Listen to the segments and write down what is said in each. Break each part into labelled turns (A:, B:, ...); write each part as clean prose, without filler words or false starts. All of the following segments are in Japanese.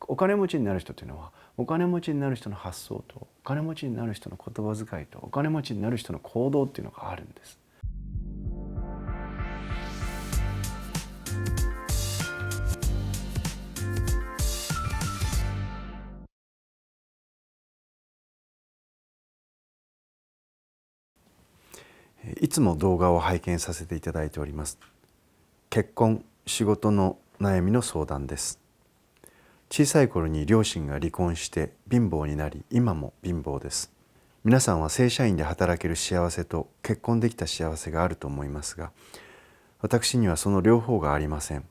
A: お金持ちになる人というのは、お金持ちになる人の発想と、お金持ちになる人の言葉遣いと、お金持ちになる人の行動っていうのがあるんです。いつも動画を拝見させていただいております。結婚、仕事の悩みの相談です。小さい頃に両親が離婚して貧乏になり、今も貧乏です。皆さんは正社員で働ける幸せと結婚できた幸せがあると思いますが、私にはその両方がありません。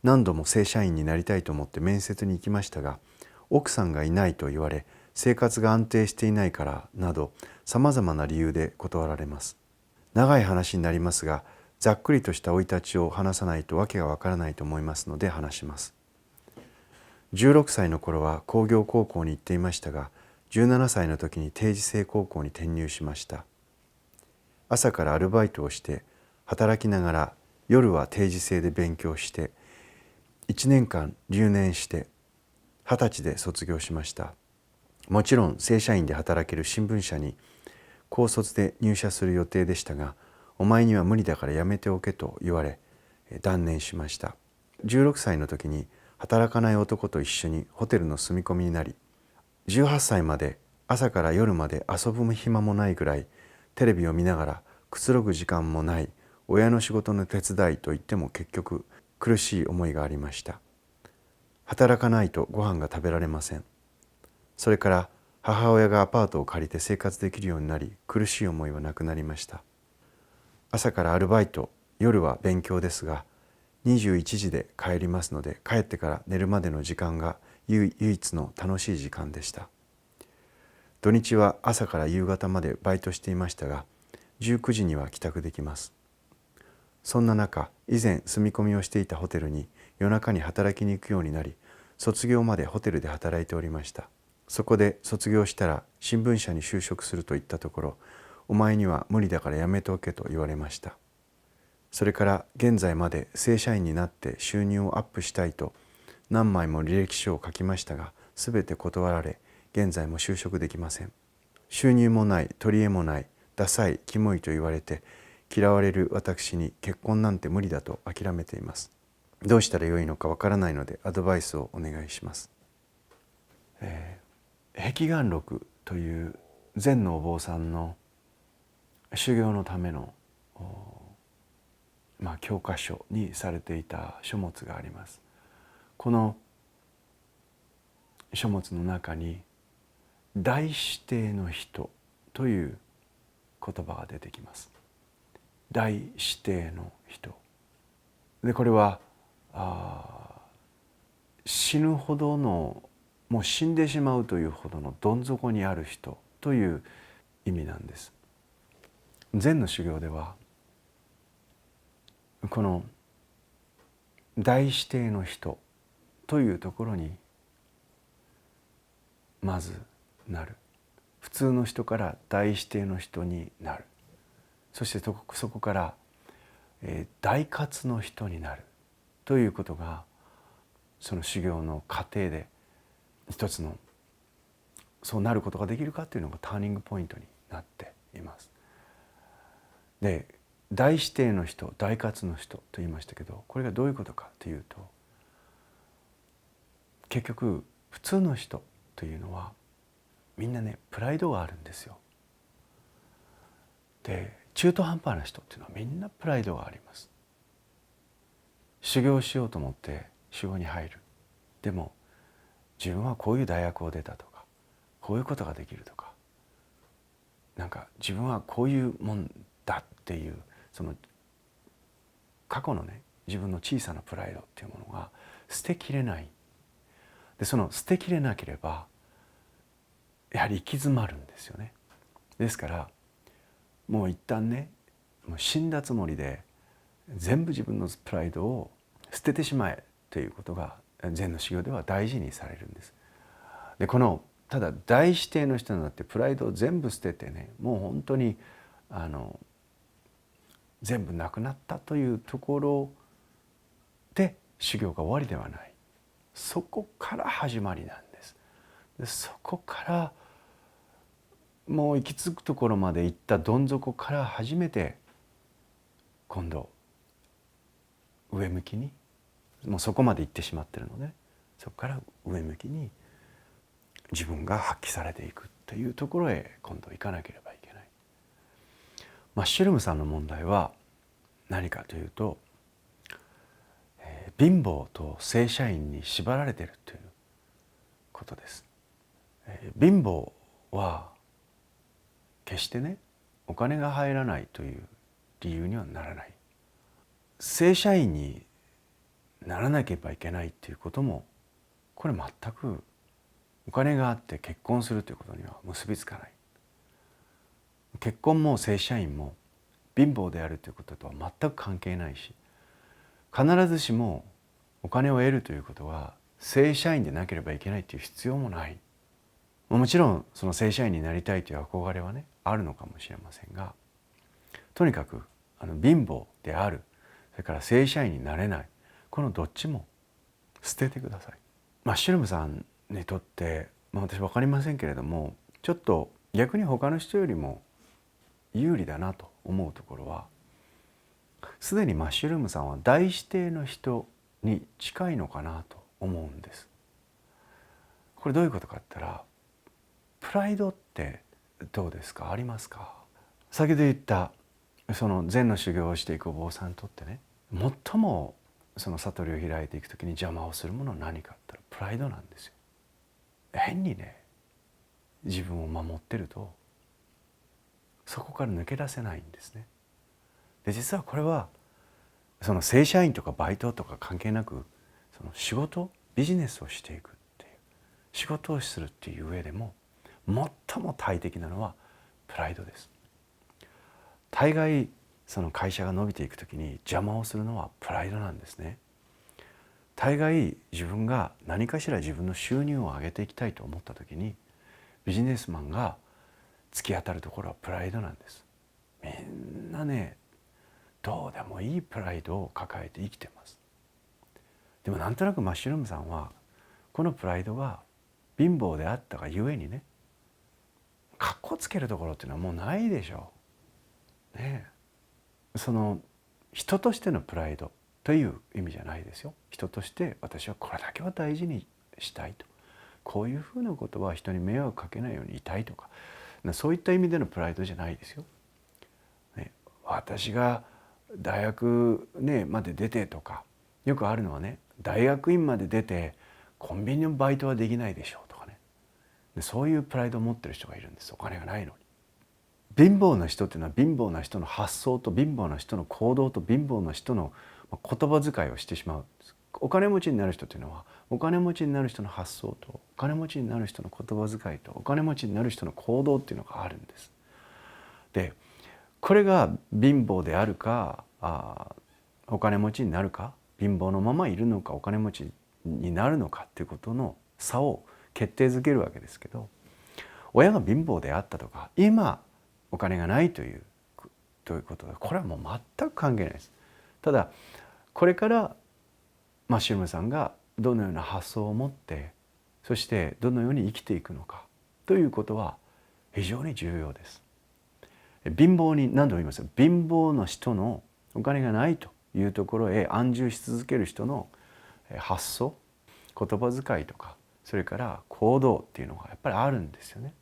A: 何度も正社員になりたいと思って面接に行きましたが、奥さんがいないと言われ、生活が安定していないからなど、さまざまな理由で断られます。長い話になりますが、ざっくりとした生い立ちを話さないとわけがわからないと思いますので話します。16歳の頃は工業高校に行っていましたが、17歳の時に定時制高校に転入しました。朝からアルバイトをして働きながら、夜は定時制で勉強して、1年間留年して20歳で卒業しました。もちろん正社員で働ける新聞社に高卒で入社する予定でしたが、お前には無理だからやめておけと言われ断念しました。16歳の時に働かない男と一緒にホテルの住み込みになり、18歳まで朝から夜まで遊ぶ暇もないぐらいテレビを見ながらくつろぐ時間もない、親の仕事の手伝いといっても結局苦しい思いがありました。働かないとご飯が食べられません。それから母親がアパートを借りて生活できるようになり、苦しい思いはなくなりました。朝からアルバイト、夜は勉強ですが、21時で帰りますので、帰ってから寝るまでの時間が唯一の楽しい時間でした。土日は朝から夕方までバイトしていましたが、19時には帰宅できます。そんな中、以前住み込みをしていたホテルに夜中に働きに行くようになり、卒業までホテルで働いておりました。そこで卒業したら新聞社に就職すると言ったところ、お前には無理だからやめておけと言われました。それから現在まで正社員になって収入をアップしたいと何枚も履歴書を書きましたが、すべて断られ、現在も就職できません。収入もない、取り柄もない、ダサい、キモいと言われて嫌われる私に結婚なんて無理だと諦めています。どうしたらよいのかわからないのでアドバイスをお願いします。碧岩録という禅のお坊さんの修行のための教科書にされていた書物があります。この書物の中に大指定の人という言葉が出てきます。大指定の人で、これは死ぬほどの、もう死んでしまうというほどのどん底にある人という意味なんです。禅の修行ではこの大指定の人というところにまずなる。普通の人から大指定の人になる。そしてそこから大活の人になるということが、その修行の過程で一つの、そうなることができるかというのがターニングポイントになっています。で、大指定の人、大活の人と言いましたけど、これがどういうことかというと、結局普通の人というのはみんなね、プライドがあるんですよ。で、中途半端な人っていうのはみんなプライドがあります。修行しようと思って修行に入る。でも自分はこういう大学を出たとか、こういうことができるとか、なんか自分はこういうもんだっていう、その過去のね、自分の小さなプライドっていうものが捨てきれない。で、その捨てきれなければやはり行き詰まるんですよね。ですからもう一旦ね、もう死んだつもりで全部自分のプライドを捨ててしまえということが禅の修行では大事にされるんです。で、このただ大指定の人になってプライドを全部捨ててね、もう本当に全部なくなったというところで修行が終わりではない。そこから始まりなんです。でそこからもう行き着くところまで行ったどん底から初めて今度上向きに、もうそこまで行ってしまってるので、そこから上向きに自分が発揮されていくというところへ今度行かなければいけない。マッシュルームさんの問題は何かというと、貧乏と正社員に縛られているということです。貧乏は決してね、お金が入らないという理由にはならない。正社員にならなければいけないということも、これ全くお金があって結婚するということには結びつかない。結婚も正社員も貧乏であるということとは全く関係ないし、必ずしもお金を得るということは正社員でなければいけないという必要もない。もちろんその正社員になりたいという憧れはねあるのかもしれませんが、とにかく貧乏である、それから正社員になれない、このどっちも捨ててください。マッシュルームさんにとって、私分かりませんけれども、ちょっと逆に他の人よりも有利だなと思うところは、すでにマッシュルームさんは大指定の人に近いのかなと思うんです。これどういうことかって言ったら、プライドってどうですか、ありますか。先ほど言ったその禅の修行をしていくお坊さんにとってね、最もその悟りを開いていくときに邪魔をするものは何かって言ったらプライドなんですよ。変にね自分を守ってるとそこから抜け出せないんですね。で実はこれはその正社員とかバイトとか関係なく、その仕事ビジネスをしていくっていう仕事をするっていう上でも最も大敵なのはプライドです。大概その会社が伸びていくときに邪魔をするのはプライドなんですね。大概自分が何かしら自分の収入を上げていきたいと思ったときにビジネスマンが突き当たるところはプライドなんです。みんなねどうでもいいプライドを抱えて生きてます。でもなんとなくマッシュルームさんはこのプライドが貧乏であったがゆえにね、かっこつけるところっていうのはもうないでしょう。ねえ、その人としてのプライドという意味じゃないですよ。人として私はこれだけは大事にしたいと、こういうふうなことは人に迷惑かけないようにいたいとか、そういった意味でのプライドじゃないですよ。ね、私が大学、まで出てとか、よくあるのはね、大学院まで出てコンビニのバイトはできないでしょうとかね、そういうプライドを持ってる人がいるんです。お金がないのに。貧乏な人っていうのは貧乏な人の発想と貧乏な人の行動と貧乏な人の言葉遣いをしてしまうんです。お金持ちになる人っていうのはお金持ちになる人の発想とお金持ちになる人の言葉遣いとお金持ちになる人の行動っていうのがあるんです。でこれが貧乏であるかお金持ちになるか、貧乏のままいるのかお金持ちになるのかっていうことの差を決定づけるわけですけど、親が貧乏であったとか今お金がないということで、これはもう全く関係ないです。ただこれからマッシュルームさんがどのような発想を持って、そしてどのように生きていくのかということは非常に重要です。貧乏に何度も言いますよ、貧乏の人のお金がないというところへ安住し続ける人の発想、言葉遣いとかそれから行動っていうのがやっぱりあるんですよね。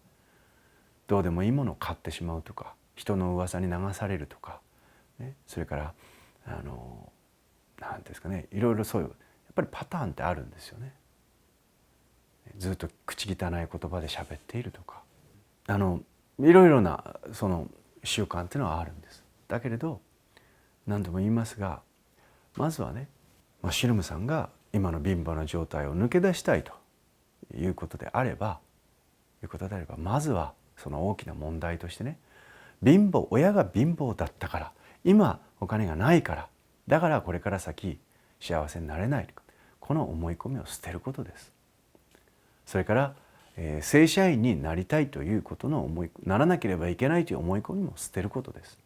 A: どうでもいいものを買ってしまうとか、人の噂に流されるとか、それからなんですかね、いろいろそういうやっぱりパターンってあるんですよね。ずっと口汚い言葉で喋っているとか、いろいろなその習慣っていうのはあるんです。だけれど何度も言いますが、まずはね、マッシュルームさんが今の貧乏な状態を抜け出したいということであれば、まずはその大きな問題としてね、親が貧乏だったから今お金がないからだからこれから先幸せになれない、この思い込みを捨てることです。それから、正社員になりたいということのならなければいけないという思い込みも捨てることです。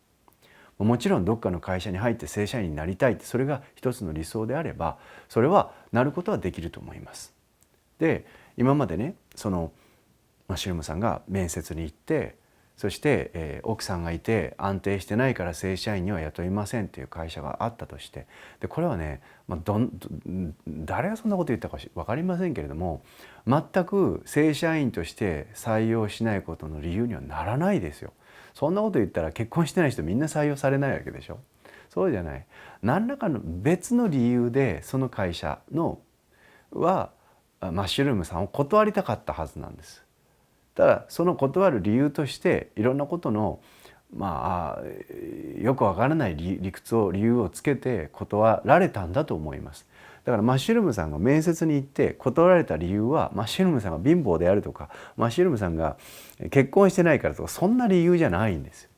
A: もちろんどっかの会社に入って正社員になりたいって、それが一つの理想であれば、それはなることはできると思います。で、今までね、マッシュルームさんが面接に行って、そして、奥さんがいて安定してないから正社員には雇いませんっていう会社があったとして、でこれはね、誰がそんなこと言ったか分かりませんけれども、全く正社員として採用しないことの理由にはならないですよ。そんなこと言ったら結婚してない人みんな採用されないわけでしょ。そうじゃない。何らかの別の理由でその会社はマッシュルームさんを断りたかったはずなんです。ただその断る理由としていろんなことのよくわからない理由をつけて断られたんだと思います。だからマッシュルームさんが面接に行って断られた理由は、マッシュルームさんが貧乏であるとか、マッシュルームさんが結婚してないからとか、そんな理由じゃないんですよ。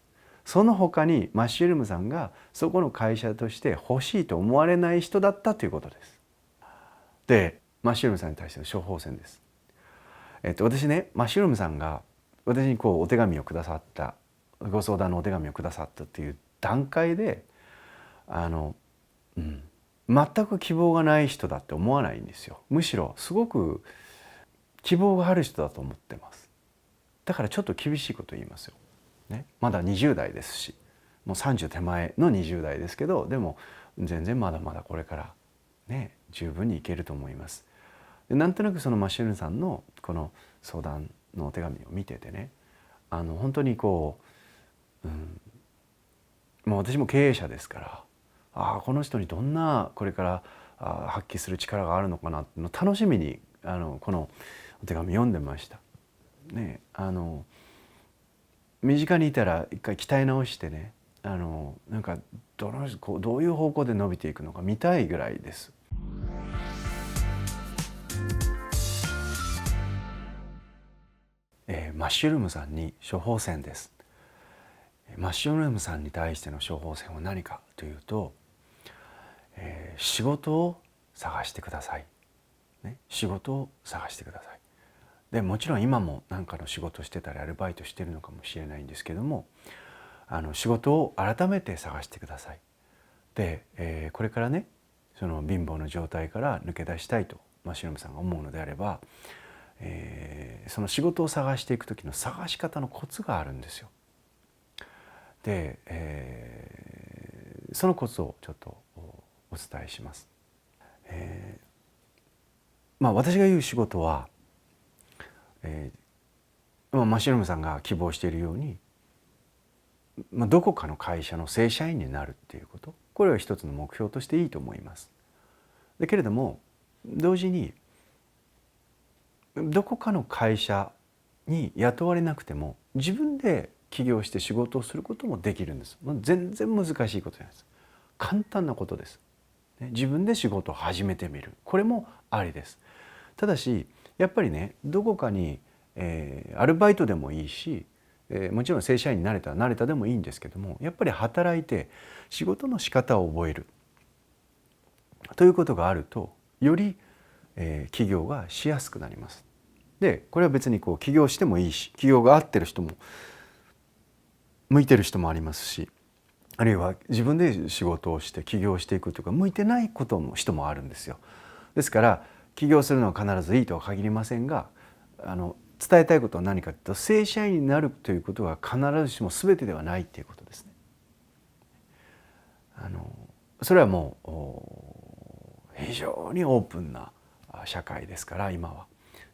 A: その他にマッシュルームさんがそこの会社として欲しいと思われない人だったということです。で、マッシュルームさんに対しての処方箋です。私ね、マッシュルームさんが私にお手紙をくださった、ご相談のお手紙をくださったっていう段階で、全く希望がない人だって思わないんですよ。むしろすごく希望がある人だと思ってます。だからちょっと厳しいこと言いますよ。ね、まだ20代ですし、もう30手前の20代ですけど、でも全然まだまだこれからね、十分にいけると思います。でなんとなくそのマッシュルームさんのこの相談のお手紙を見ててね、本当にもう私も経営者ですから、この人にどんなこれから発揮する力があるのかなっていうのを楽しみにこのお手紙読んでました。ね、身近にいたら一回鍛え直してね、なんかどういう方向で伸びていくのか見たいぐらいです。マッシュルームさんに処方箋です。マッシュルームさんに対しての処方箋は何かというと、仕事を探してください、ね、仕事を探してください。でもちろん今も何かの仕事してたりアルバイトしてるのかもしれないんですけども、仕事を改めて探してください。で、これからね、その貧乏の状態から抜け出したいとマッシュルームさんが思うのであれば、その仕事を探していく時の探し方のコツがあるんですよ。で、そのコツをちょっとお伝えします。私が言う仕事は、マッシュルームさんが希望しているように、どこかの会社の正社員になるっていうこと、これは一つの目標としていいと思います。だけれども同時にどこかの会社に雇われなくても自分で起業して仕事をすることもできるんです。全然難しいことじゃないです。簡単なことです。自分で仕事を始めてみる、これもありです。ただしやっぱりね、どこかに、アルバイトでもいいし、もちろん正社員になれたでもいいんですけども、やっぱり働いて仕事の仕方を覚えるということがあると、より、起業がしやすくなります。でこれは別に起業してもいいし、起業が合ってる人も向いてる人もありますし、あるいは自分で仕事をして起業していくというか向いてない人もあるんですよ。ですから起業するのは必ずいいとは限りませんが、伝えたいことは何かというと、正社員になるということが必ずしも全てではないということですね。それはもう非常にオープンな社会ですから今は。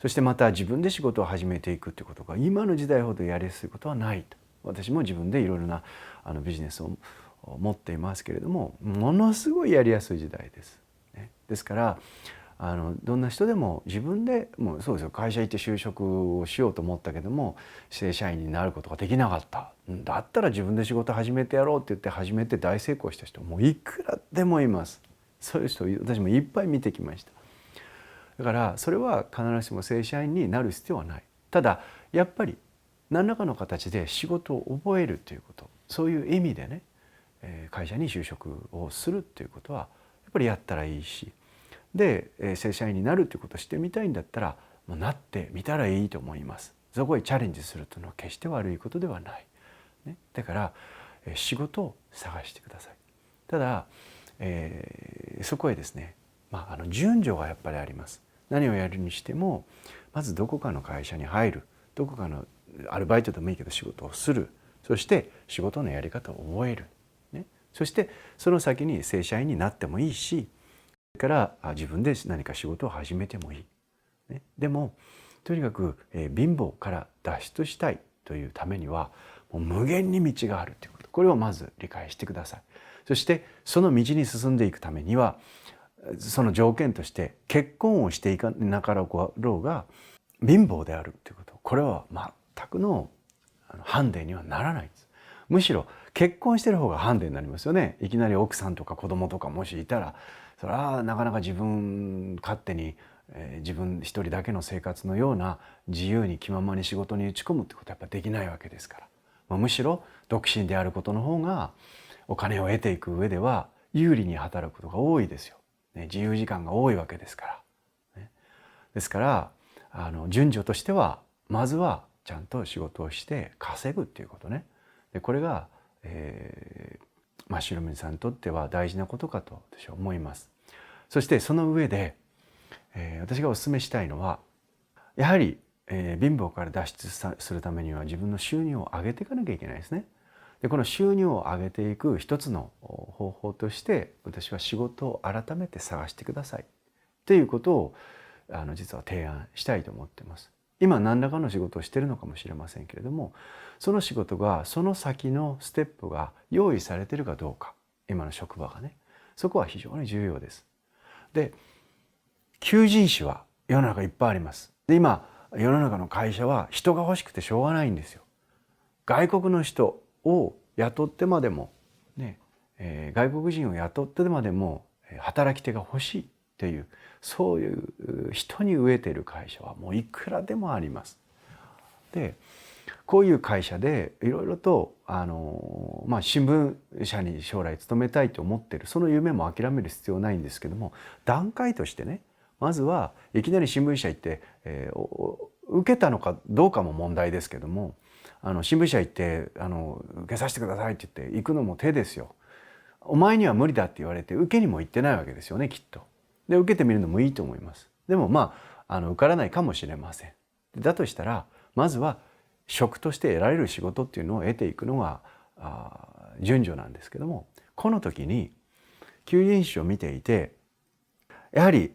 A: そしてまた自分で仕事を始めていくということが今の時代ほどやりやすいことはないと。私も自分でいろいろなビジネスを持っていますけれども、ものすごいやりやすい時代です。ですからどんな人でも自分でもうそうですよ、会社行って就職をしようと思ったけども正社員になることができなかった、だったら自分で仕事始めてやろうって言って始めて大成功した人もういくらでもいます。そういう人私もいっぱい見てきました。だからそれは必ずしも正社員になる必要はない。ただやっぱり何らかの形で仕事を覚えるということ、そういう意味でね、会社に就職をするということはやっぱりやったらいいし、で正社員になるということをしてみたいんだったらなってみたらいいと思います。そこへチャレンジするというのは決して悪いことではない、だから仕事を探してください。ただ、そこへですね、順序がやっぱりあります。何をやるにしてもまずどこかの会社に入る、どこかのアルバイトでもいいけど仕事をする、そして仕事のやり方を覚える、ね、そしてその先に正社員になってもいいし、それから自分で何か仕事を始めてもいい、ね、でもとにかく、貧乏から脱出したいというためにはもう無限に道があるということ、これをまず理解してください。そしてその道に進んでいくためにはその条件として結婚をしていかなかろうが貧乏であるということ、これは全くのハンデにはならないんです。むしろ結婚してる方がハンデになりますよね。いきなり奥さんとか子供とかもしいたら、それはなかなか自分勝手に、自分一人だけの生活のような自由に気ままに仕事に打ち込むってことはやっぱできないわけですから、むしろ独身であることの方がお金を得ていく上では有利に働くことが多いですよ。自由時間が多いわけですから。ですから順序としてはまずはちゃんと仕事をして稼ぐっていうことね。でこれが、白水さんにとっては大事なことかと私は思います。そしてその上で、私がお勧めしたいのはやはり、貧乏から脱出するためには自分の収入を上げていかなきゃいけないですね。でこの収入を上げていく一つの方法として私は仕事を改めて探してくださいということを実は提案したいと思っています。今何らかの仕事をしているのかもしれませんけれども、その仕事がその先のステップが用意されているかどうか、今の職場がね、そこは非常に重要です。で求人誌は世の中いっぱいあります。で今世の中の会社は人が欲しくてしょうがないんですよ。外国の人を雇ってまでも、ね外国人を雇ってまでも働き手が欲しいっていう、そういう人に飢えている会社はもういくらでもあります。でこういう会社でいろいろと新聞社に将来勤めたいと思っている、その夢も諦める必要ないんですけども、段階としてね、まずはいきなり新聞社行って、受けたのかどうかも問題ですけども、新聞社行って受けさせてくださいって言って行くのも手ですよ。お前には無理だって言われて受けにも行ってないわけですよね、きっと。で受けてみるのもいいと思います。でも受からないかもしれません。だとしたらまずは職として得られる仕事っていうのを得ていくのが順序なんですけども、この時に求人誌を見ていてやはり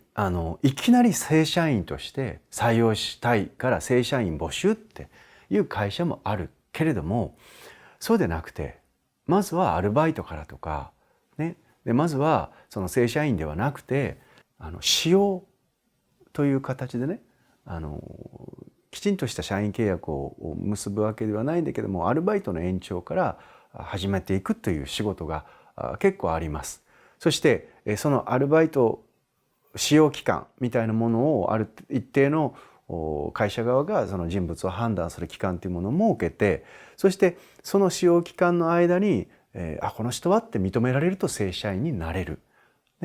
A: いきなり正社員として採用したいから正社員募集っていう会社もあるけれども、そうでなくてまずはアルバイトからとかね、でまずはその正社員ではなくて使用という形でね、きちんとした社員契約を結ぶわけではないんだけども、アルバイトの延長から始めていくという仕事が結構あります。そしてそのアルバイト使用期間みたいなものをある一定の会社側がその人物を判断する期間というものを設けて、そしてその使用期間の間にこの人はって認められると正社員になれる。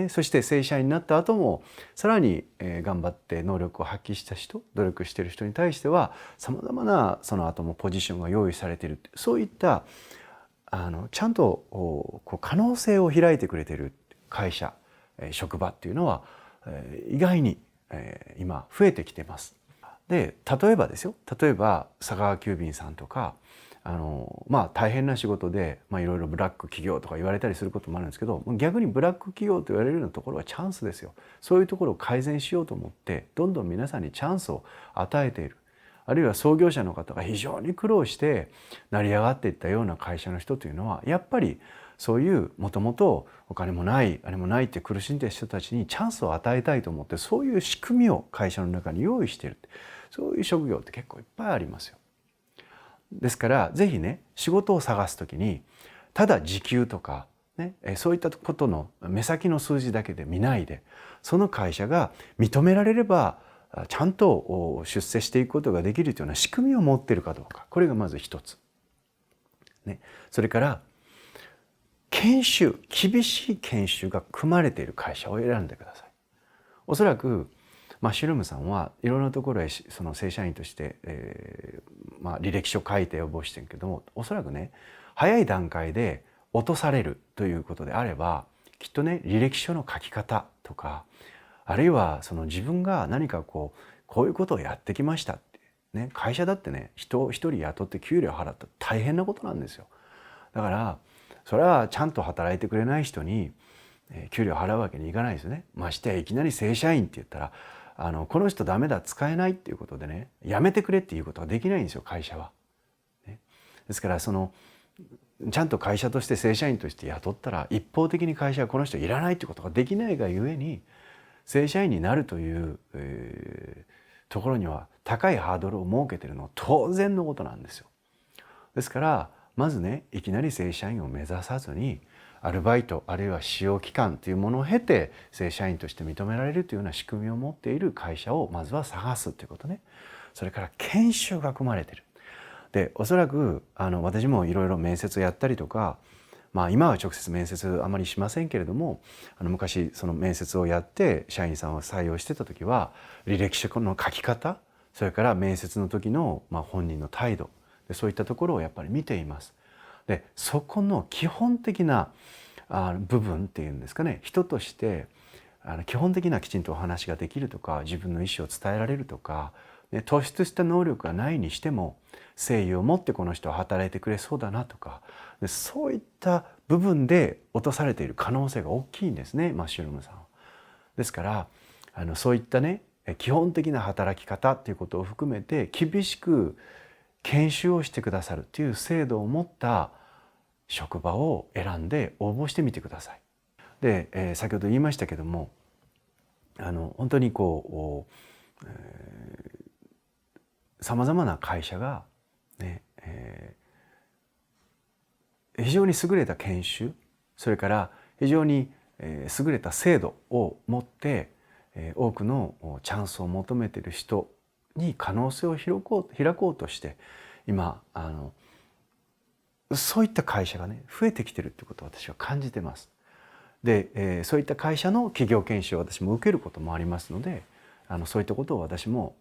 A: そして正社員になった後もさらに頑張って能力を発揮した人、努力している人に対してはさまざまなその後もポジションが用意されている、そういったちゃんと可能性を開いてくれている会社、職場っていうのは意外に今増えてきてます。で例えばですよ、例えば佐川急便さんとか大変な仕事でいろいろブラック企業とか言われたりすることもあるんですけど、逆にブラック企業と言われるようなところはチャンスですよ。そういうところを改善しようと思ってどんどん皆さんにチャンスを与えている。あるいは創業者の方が非常に苦労して成り上がっていったような会社の人というのはやっぱりそういうもともとお金もないあれもないって苦しんでいる人たちにチャンスを与えたいと思って、そういう仕組みを会社の中に用意している、そういう職業って結構いっぱいありますよ。ですからぜひね、仕事を探すときにただ時給とかね、そういったことの目先の数字だけで見ないで、その会社が認められればちゃんと出世していくことができるというような仕組みを持っているかどうか、これがまず一つ、ね、それから研修、厳しい研修が組まれている会社を選んでください。おそらくマッシュルームさんはいろんなところへその正社員として、履歴書書いて応募してるけども、おそらくね早い段階で落とされるということであれば、きっとね、履歴書の書き方とか、あるいはその自分が何かこういうことをやってきましたって、ね、会社だってね、人を一人雇って給料払ったら大変なことなんですよ。だからそれはちゃんと働いてくれない人に給料払うわけにいかないですよね。ましてやいきなり正社員って言ったらこの人ダメだ、使えないっていうことでね、辞めてくれっていうことができないんですよ、会社は。ね、ですからちゃんと会社として正社員として雇ったら、一方的に会社はこの人いらないってことができないがゆえに、正社員になるという、ところには高いハードルを設けているのは当然のことなんですよ。ですからまずね、いきなり正社員を目指さずに、アルバイトあるいは使用期間というものを経て正社員として認められるというような仕組みを持っている会社をまずは探すということね。それから研修が組まれている。でおそらく私もいろいろ面接をやったりとか、今は直接面接あまりしませんけれども、昔その面接をやって社員さんを採用してた時は、履歴書の書き方、それから面接の時の本人の態度で、そういったところをやっぱり見ています。でそこの基本的な部分っていうんですかね、人として基本的なきちんとお話ができるとか、自分の意思を伝えられるとか、突出した能力がないにしても誠意を持ってこの人は働いてくれそうだなとか、そういった部分で落とされている可能性が大きいんですね、マッシュルームさんは。ですからそういったね、基本的な働き方っていうことを含めて厳しく研修をしてくださるっていう制度を持った職場を選んで応募してみてください。で、先ほど言いましたけども、本当にさまざまな会社が、ね非常に優れた研修、それから非常に優れた制度を持って多くのチャンスを求めている人に可能性を開こうとして今そういった会社がね増えてきてるってことを私は感じてます。で、そういった会社の企業研修を私も受けることもありますので、そういったことを私も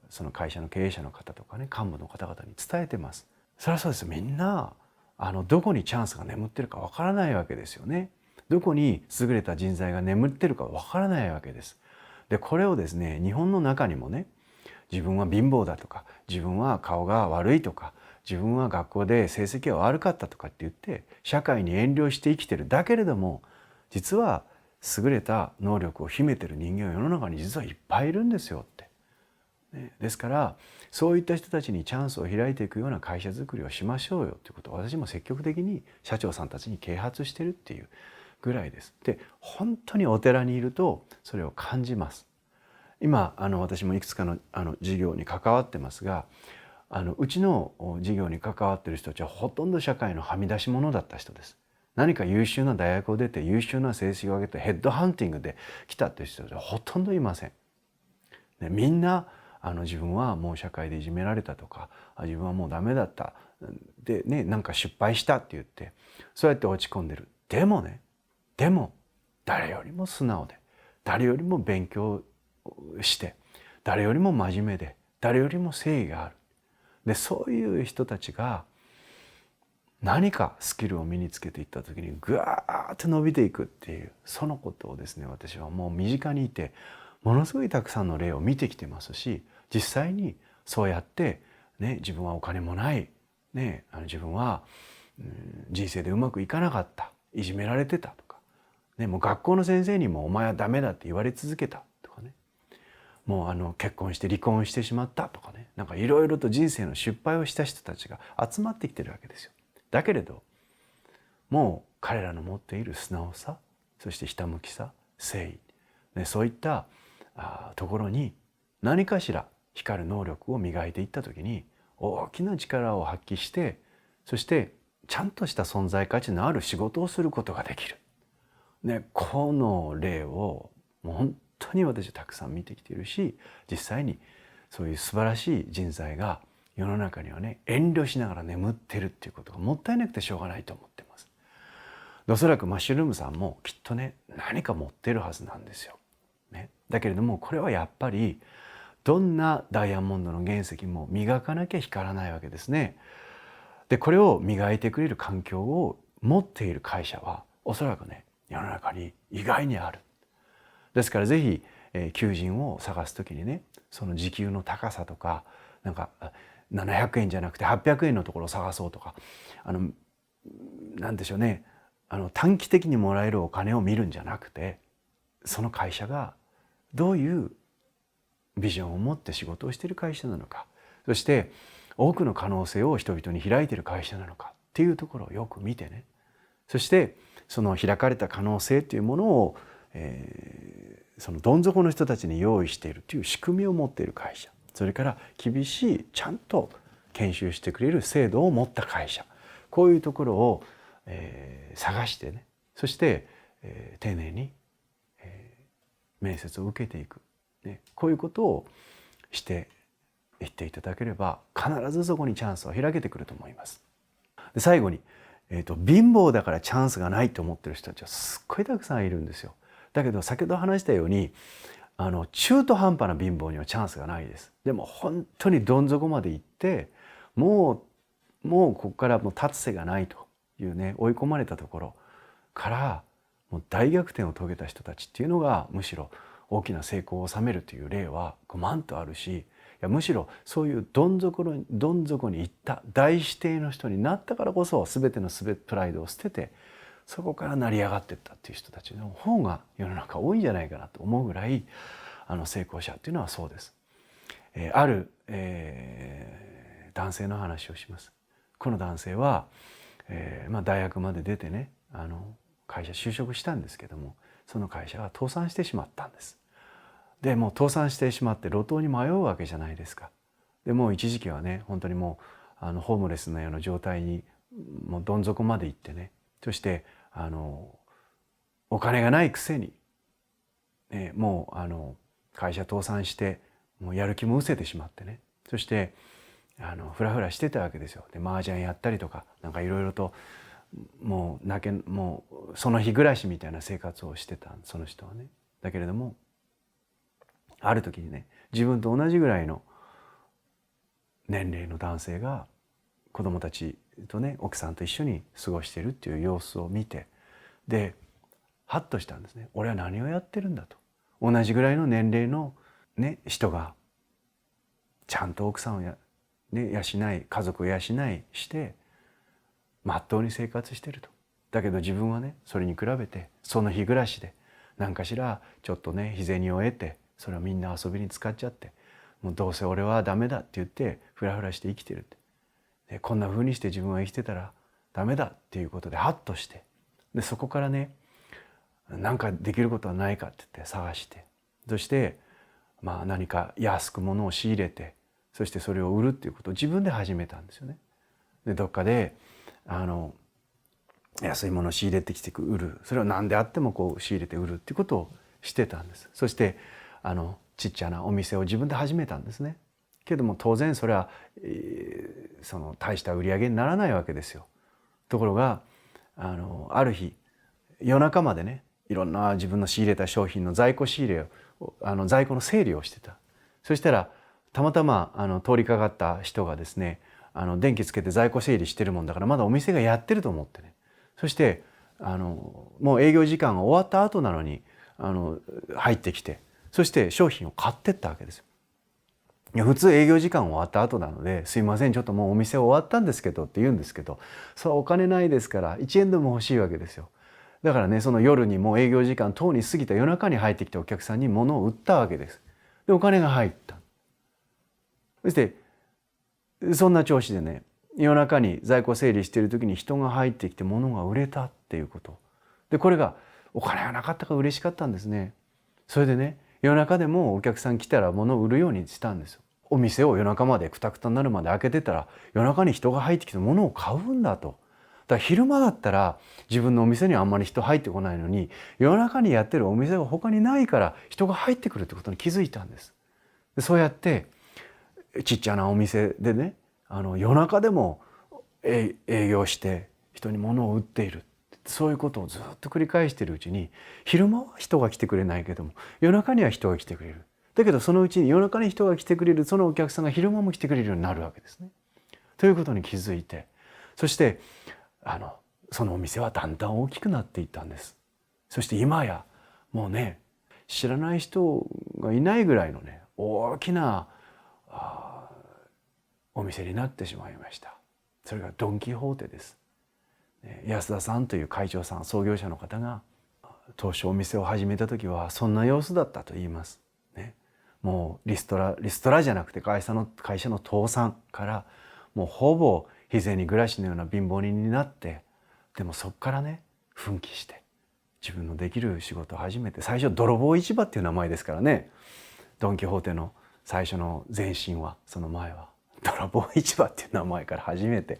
A: その会社の経営者の方とかね、幹部の方々に伝えてます。そりゃそうです。みんなどこにチャンスが眠ってるかわからないわけですよね。どこに優れた人材が眠ってるかわからないわけです。でこれをですね、日本の中にもね、自分は貧乏だとか、自分は顔が悪いとか、自分は学校で成績が悪かったとかって言って社会に遠慮して生きてる。だけれども実は優れた能力を秘めてる人間は世の中に実はいっぱいいるんですよって。ですからそういった人たちにチャンスを開いていくような会社づくりをしましょうよということを私も積極的に社長さんたちに啓発してるっていうぐらいです。で本当にお寺にいるとそれを感じます。今私もいくつかの事業に関わってますが、うちの事業に関わっている人たちはほとんど社会のはみ出し者だった人です。何か優秀な大学を出て優秀な成績を上げてヘッドハンティングで来たという人たちはほとんどいません。みんな自分はもう社会でいじめられたとか、自分はもうダメだったでね、なんか失敗したって言ってそうやって落ち込んでる。でも誰よりも素直で、誰よりも勉強して、誰よりも真面目で、誰よりも誠意がある。でそういう人たちが何かスキルを身につけていった時にぐわーって伸びていくっていう、そのことをですね、私はもう身近にいてものすごいたくさんの例を見てきてますし、実際にそうやってね、自分はお金もない、ね、自分は人生でうまくいかなかった、いじめられてたとか、ね、もう学校の先生にもお前はダメだって言われ続けたとかね、もう結婚して離婚してしまったとかね、なんかいろいろと人生の失敗をした人たちが集まってきてるわけですよ。だけれどもう彼らの持っている素直さ、そしてひたむきさ、誠意、ね、そういったところに何かしら光る能力を磨いていった時に大きな力を発揮して、そしてちゃんとした存在価値のある仕事をすることができる、ね、この例をもう本当に私はたくさん見てきているし、実際にそういう素晴らしい人材が世の中にはね、遠慮しながら眠ってるっていうことがもったいなくてしょうがないと思ってます。おそらくマッシュルームさんもきっとね、何か持ってるはずなんですよ。ね、だけれどもこれはやっぱりどんなダイヤモンドの原石も磨かなきゃ光らないわけですね。でこれを磨いてくれる環境を持っている会社はおそらくね世の中に意外にある。ですからぜひ、求人を探す時にねその時給の高さとかなんか700円じゃなくて800円のところを探そうとかなんでしょうね短期的にもらえるお金を見るんじゃなくてその会社がどういうビジョンを持って仕事をしている会社なのかそして多くの可能性を人々に開いている会社なのかっていうところをよく見てねそしてその開かれた可能性というものを、そのどん底の人たちに用意しているという仕組みを持っている会社それから厳しいちゃんと研修してくれる制度を持った会社こういうところを、探してねそして、丁寧に、面接を受けていく、ね、こういうことをしていっていただければ必ずそこにチャンスは開けてくると思います。で最後に、貧乏だからチャンスがないと思ってる人たちはすっごいたくさんいるんですよ。だけど先ほど話したように中途半端な貧乏にはチャンスがないです。でも本当にどん底まで行ってもうここからもう立つ瀬がないというね追い込まれたところからもう大逆転を遂げた人たちっていうのがむしろ大きな成功を収めるという例は5万とあるしいやむしろそういうどん底に行った大指定の人になったからこそ全てのプライドを捨ててそこから成り上がっていったっていう人たちの方が世の中多いんじゃないかなと思うぐらい成功者っていうのはそうです。ある、男性の話をします。この男性は、大学まで出てね会社就職したんですけどもその会社が倒産してしまったんです。でもう倒産してしまって路頭に迷うわけじゃないですか。でもう一時期はね本当にもうホームレスのような状態にもうどん底まで行ってねそしてお金がないくせに、ね、もう会社倒産してもうやる気も失せてしまってねそしてフラフラしてたわけですよ。で麻雀やったりとかなんかいろいろともうその日暮らしみたいな生活をしてたその人はね。だけれどもある時にね自分と同じぐらいの年齢の男性が子供たちとね奥さんと一緒に過ごしているっていう様子を見てでハッとしたんですね。俺は何をやってるんだと。同じぐらいの年齢の、ね、人がちゃんと奥さんを養い家族を養いしてまっとうに生活してると。だけど自分はねそれに比べてその日暮らしで何かしらちょっとね日銭を得てそれをみんな遊びに使っちゃってもうどうせ俺はダメだって言ってフラフラして生きてるって。でこんな風にして自分は生きてたらダメだっていうことでハッとしてでそこからね何かできることはないかって言って探してそして何か安く物を仕入れてそしてそれを売るっていうことを自分で始めたんですよね。でどっかで安いものを仕入れてきて売るそれを何であってもこう仕入れて売るっていうことをしてたんです。そしてちっちゃなお店を自分で始めたんですね。けども当然それは、その大した売り上げにならないわけですよ。ところがある日夜中までねいろんな自分の仕入れた商品の在庫仕入れを在庫の整理をしてた。そしたらたまたま通りかかった人がですね電気つけて在庫整理してるもんだからまだお店がやってると思ってねそしてもう営業時間が終わった後なのに入ってきてそして商品を買ってったわけですよ。いや普通営業時間終わった後なので「すいませんちょっともうお店終わったんですけど」って言うんですけどそれはお金ないですから1円でも欲しいわけですよ。だからねその夜にもう営業時間等に過ぎた夜中に入ってきたお客さんに物を売ったわけです。でお金が入った。そしてそんな調子でね夜中に在庫整理している時に人が入ってきて物が売れたっていうことでこれがお金がなかったから嬉しかったんですね。それでね夜中でもお客さん来たら物を売るようにしたんですよ。お店を夜中までクタクタになるまで開けてたら夜中に人が入ってきて物を買うんだと。だから昼間だったら自分のお店にはあんまり人入ってこないのに夜中にやってるお店が他にないから人が入ってくるってことに気づいたんです。でそうやってちっちゃなお店でね夜中でも営業して人に物を売っているそういうことをずっと繰り返しているうちに昼間は人が来てくれないけども夜中には人が来てくれる。だけどそのうちに夜中に人が来てくれるそのお客さんが昼間も来てくれるようになるわけですね。ということに気づいてそしてそのお店はだんだん大きくなっていったんです。そして今やもうね、知らない人がいないぐらいのね、大きなお店になってしまいました。それがドン・キホーテです。安田さんという会長さん、創業者の方が当初お店を始めた時はそんな様子だったと言います。ね、もうリストラじゃなくて会社の倒産からもうほぼ日銭暮らしのような貧乏人になって、でもそこからね奮起して自分のできる仕事を始めて、最初泥棒市場っていう名前ですからね、ドン・キホーテの最初の前身は、その前は泥棒市場っていう名前から始めて、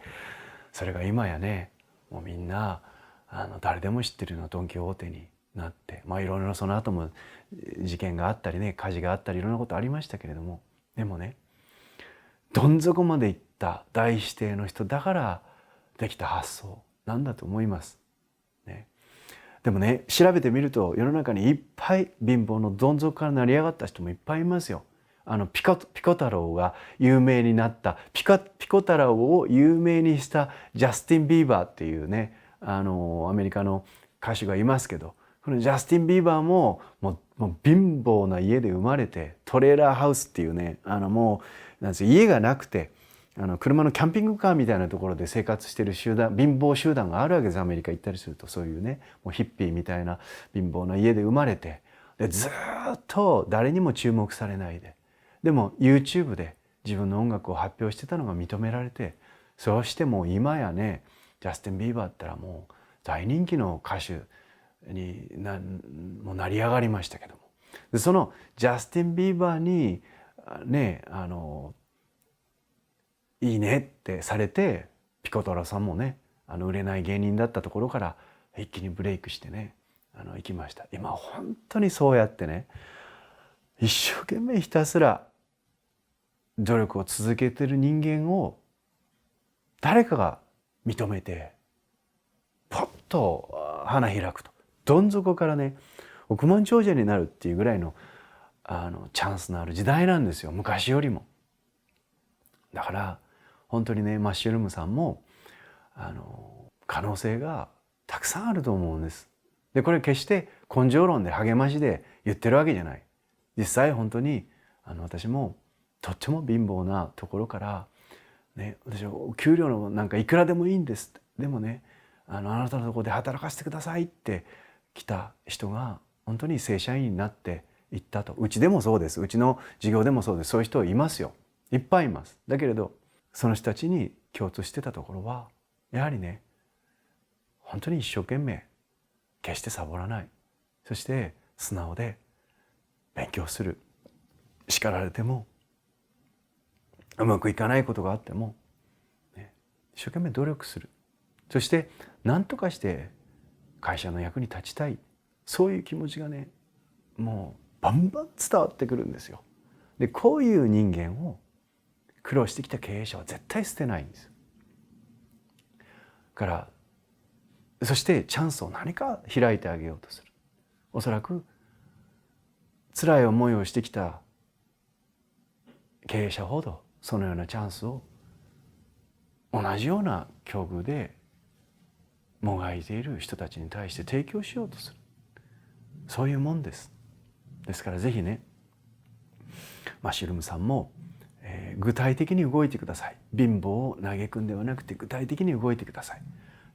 A: それが今やねもうみんな誰でも知ってるようなドン・キホーテになって、いろいろその後も事件があったりね、火事があったりいろんなことありましたけれども、でもねどん底まで行った大指定の人だからできた発想なんだと思います。ね、でもね調べてみると世の中にいっぱい貧乏のどん底から成り上がった人もいっぱいいますよ。ピコ太郎が有名になったピコ太郎を有名にしたジャスティン・ビーバーっていうねアメリカの歌手がいますけど、このジャスティン・ビーバーももう貧乏な家で生まれて、トレーラーハウスっていうねもうなんです家がなくて車のキャンピングカーみたいなところで生活してる貧乏集団があるわけです。アメリカ行ったりすると、そういうねもうヒッピーみたいな貧乏な家で生まれて、でずっと誰にも注目されないで、でも YouTube で自分の音楽を発表してたのが認められて、そうしてもう今やねジャスティン・ビーバーって言ったらもう大人気の歌手にもう成り上がりましたけども、でそのジャスティン・ビーバーにねいいねってされて、ピコ太郎さんもね売れない芸人だったところから一気にブレイクしてね行きました。今本当にそうやってね一生懸命ひたすら努力を続けてる人間を誰かが認めてポッと花開くと、どん底からね億万長者になるっていうぐらいのチャンスのある時代なんですよ、昔よりも。だから本当にねマッシュルームさんも可能性がたくさんあると思うんです。でこれ決して根性論で励ましで言ってるわけじゃない。実際本当に私もとっても貧乏なところからね、私は給料のなんかいくらでもいいんですって、でもねあなたのところで働かせてくださいって来た人が本当に正社員になっていったと。うちでもそうです、うちの事業でもそうです、そういう人いますよ、いっぱいいます。だけれどその人たちに共通してたところはやはりね本当に一生懸命決してサボらない、そして素直で勉強する、叱られてもうまくいかないことがあっても、ね、一生懸命努力する、そして何とかして会社の役に立ちたい、そういう気持ちがねもうバンバン伝わってくるんですよ。でこういう人間を苦労してきた経営者は絶対捨てないんです。からそしてチャンスを何か開いてあげようとする。おそらく辛い思いをしてきた経営者ほどそのようなチャンスを同じような境遇でもがいている人たちに対して提供しようとする、そういうもんです。ですからぜひねマッシュルームさんも、具体的に動いてください。貧乏を嘆くんではなくて具体的に動いてください。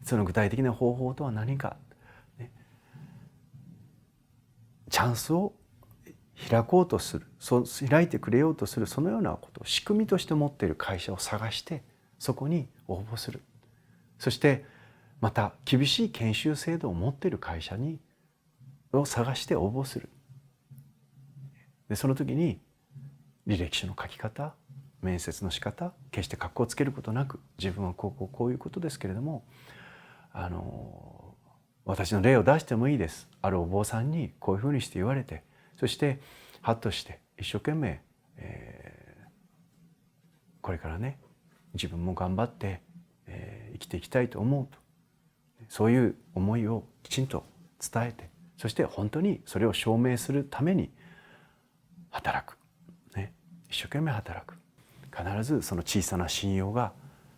A: その具体的な方法とは何か、ね、チャンスを開こうとする、開いてくれようとする、そのようなことを仕組みとして持っている会社を探してそこに応募する。そしてまた厳しい研修制度を持っている会社を探して応募する。でその時に履歴書の書き方、面接の仕方、決して格好つけることなく、自分はこういうことですけれども私の例を出してもいいです。あるお坊さんにこういうふうにして言われて、そしてハッとして一生懸命、これからね自分も頑張って、生きていきたいと思うと、そういう思いをきちんと伝えて、そして本当にそれを証明するために働く、ね、一生懸命働く。必ずその小さな信用が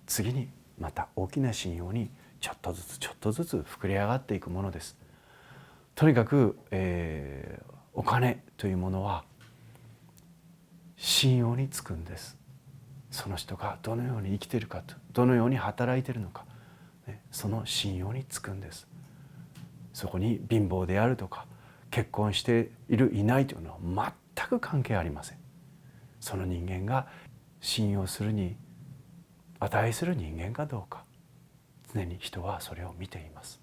A: 次にまた大きな信用にちょっとずつちょっとずつ膨れ上がっていくものです。とにかく、お金というものは信用につくんです。その人がどのように生きているかと、どのように働いているのか、その信用につくんです。そこに貧乏であるとか結婚しているいないというのは全く関係ありません。その人間が信用するに値する人間かどうか、常に人はそれを見ています。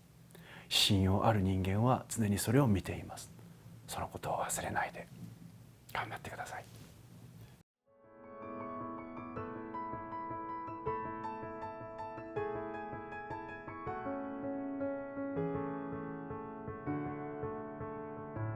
A: 信用ある人間は常にそれを見ています。そのことを忘れないで頑張ってください。